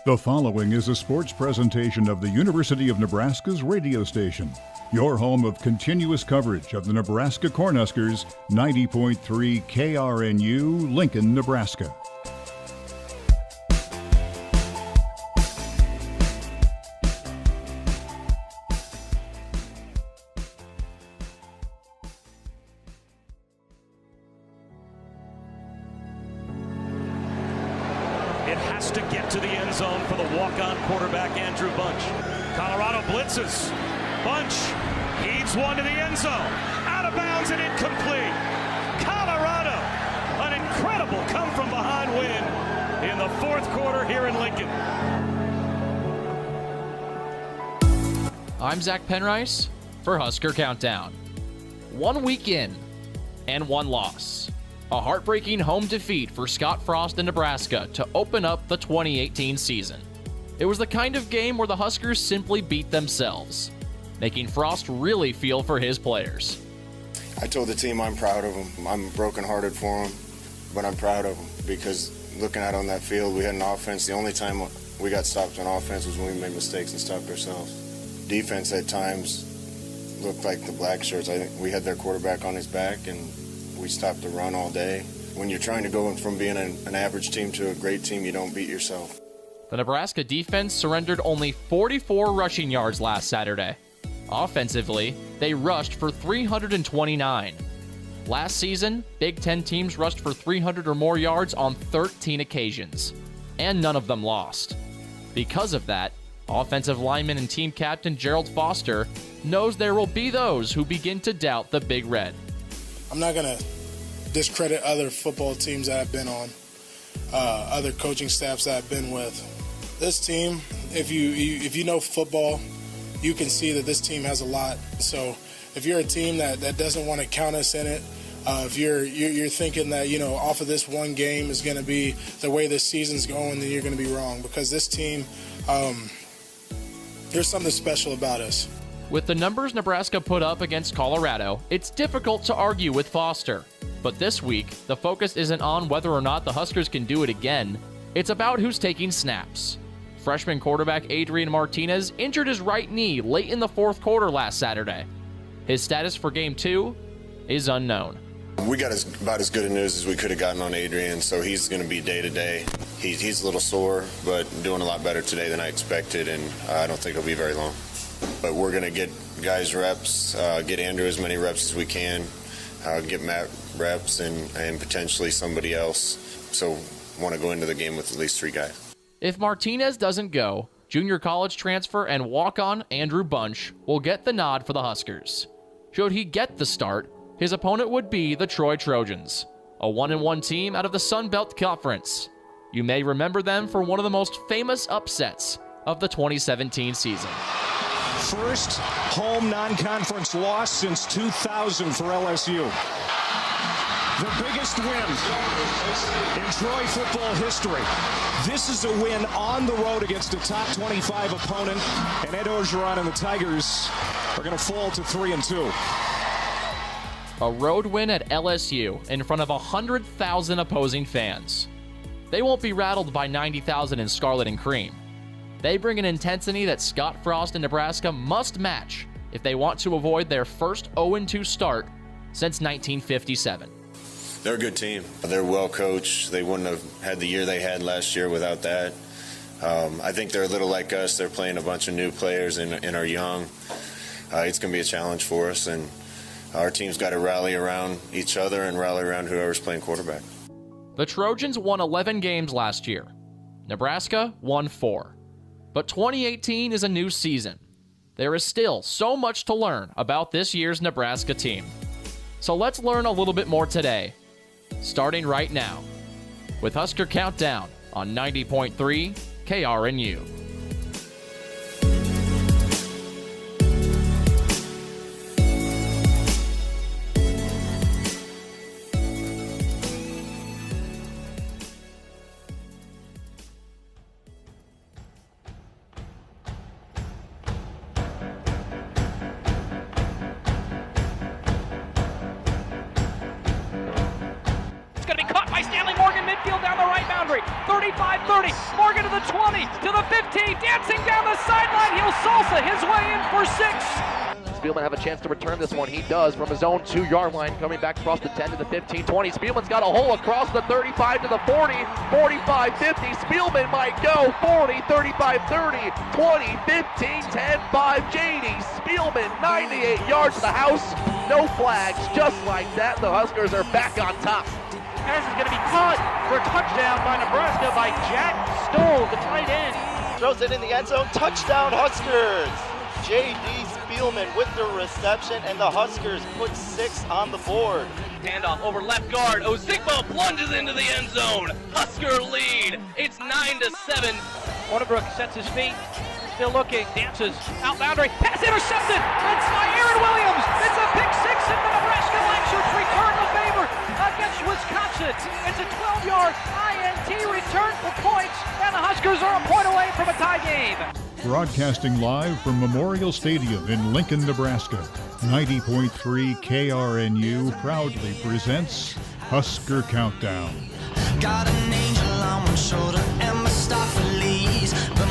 The following is a sports presentation of the University of Nebraska's radio station, your home of continuous coverage of the Nebraska Cornhuskers, 90.3 KRNU, Lincoln, Nebraska. It has to get to the end zone for the walk-on quarterback, Andrew Bunch. Colorado blitzes. Bunch heaves one to the end zone. Out of bounds and incomplete. Colorado, an incredible come-from-behind win in the fourth quarter here in Lincoln. I'm Zach Penrice for Husker Countdown. 1 week in and one loss. A heartbreaking home defeat for Scott Frost in Nebraska to open up the 2018 season. It was the kind of game where the Huskers simply beat themselves, making Frost really feel for his players. I told the team I'm proud of them. I'm brokenhearted for them, but I'm proud of them because looking out on that field, we had an offense. The only time we got stopped on offense was when we made mistakes and stopped ourselves. Defense at times looked like the black shirts. I think we had their quarterback on his back and we stopped the run all day. When you're trying to go from being an average team to a great team, you don't beat yourself. The Nebraska defense surrendered only 44 rushing yards last Saturday. Offensively, they rushed for 329. Last season, Big Ten teams rushed for 300 or more yards on 13 occasions, and none of them lost. Because of that, offensive lineman and team captain Gerald Foster knows there will be those who begin to doubt the Big Red. I'm not going to discredit other football teams that I've been on, other coaching staffs that I've been with. This team, if you know football, you can see that this team has a lot. So if you're a team that doesn't want to count us in it, if you're thinking that, off of this one game is going to be the way this season's going, then you're going to be wrong because this team, there's something special about us. With the numbers Nebraska put up against Colorado, it's difficult to argue with Foster. But this week, the focus isn't on whether or not the Huskers can do it again. It's about who's taking snaps. Freshman quarterback Adrian Martinez injured his right knee late in the fourth quarter last Saturday. His status for Game 2 is unknown. We got about as good a news as we could have gotten on Adrian, so he's going to be day-to-day. He's a little sore, but doing a lot better today than I expected, and I don't think it'll be very long. But we're going to get guys reps, get Andrew as many reps as we can, get Matt reps, and potentially somebody else. So want to go into the game with at least 3 guys. If Martinez doesn't go, junior college transfer and walk-on Andrew Bunch will get the nod for the Huskers. Should he get the start, his opponent would be the Troy Trojans, a 1-1 team out of the Sun Belt Conference. You may remember them for one of the most famous upsets of the 2017 season. First home non-conference loss since 2000 for LSU. The biggest win in Troy football history. This is a win on the road against a top 25 opponent, and Ed Orgeron and the Tigers are going to fall to 3-2. A road win at LSU in front of 100,000 opposing fans. They won't be rattled by 90,000 in scarlet and cream. They bring an intensity that Scott Frost and Nebraska must match if they want to avoid their first 0-2 start since 1957. They're a good team. They're well coached. They wouldn't have had the year they had last year without that. I think they're a little like us. They're playing a bunch of new players and are young. It's going to be a challenge for us, and our team's got to rally around each other and rally around whoever's playing quarterback. The Trojans won 11 games last year. Nebraska won 4. But 2018 is a new season. There is still so much to learn about this year's Nebraska team. So let's learn a little bit more today, starting right now, with Husker Countdown on 90.3 KRNU. It's going to be caught by Stanley Morgan, midfield down the right boundary. 35-30, Morgan to the 20, to the 15, dancing down the sideline. He'll salsa his way in for 6. Spielman have a chance to return this one. He does from his own 2-yard line, coming back across the 10 to the 15, 20. Spielman's got a hole across the 35 to the 40, 45, 50. Spielman might go 40, 35, 30, 20, 15, 10, 5. JD Spielman, 98 yards to the house. No flags, just like that. The Huskers are back on top. Pass is going to be caught for a touchdown by Nebraska by Jack Stoll, the tight end. Throws it in the end zone. Touchdown Huskers. J.D. Spielman with the reception, and the Huskers put 6 on the board. Handoff over left guard. Ozigbo plunges into the end zone. Husker lead. It's 9-7. Waterbrook sets his feet. Still looking. Dances. Out boundary. Pass intercepted. It's by Aaron Williams. It's a pick 6 in the Nebraska Lancers return the favor against Wisconsin. It's a 12-yard INT return for points, and the Huskers are a point away from a tie game. Broadcasting live from Memorial Stadium in Lincoln, Nebraska, 90.3 KRNU proudly presents Husker Countdown. Got an angel on one shoulder and Mustafa Lee's, but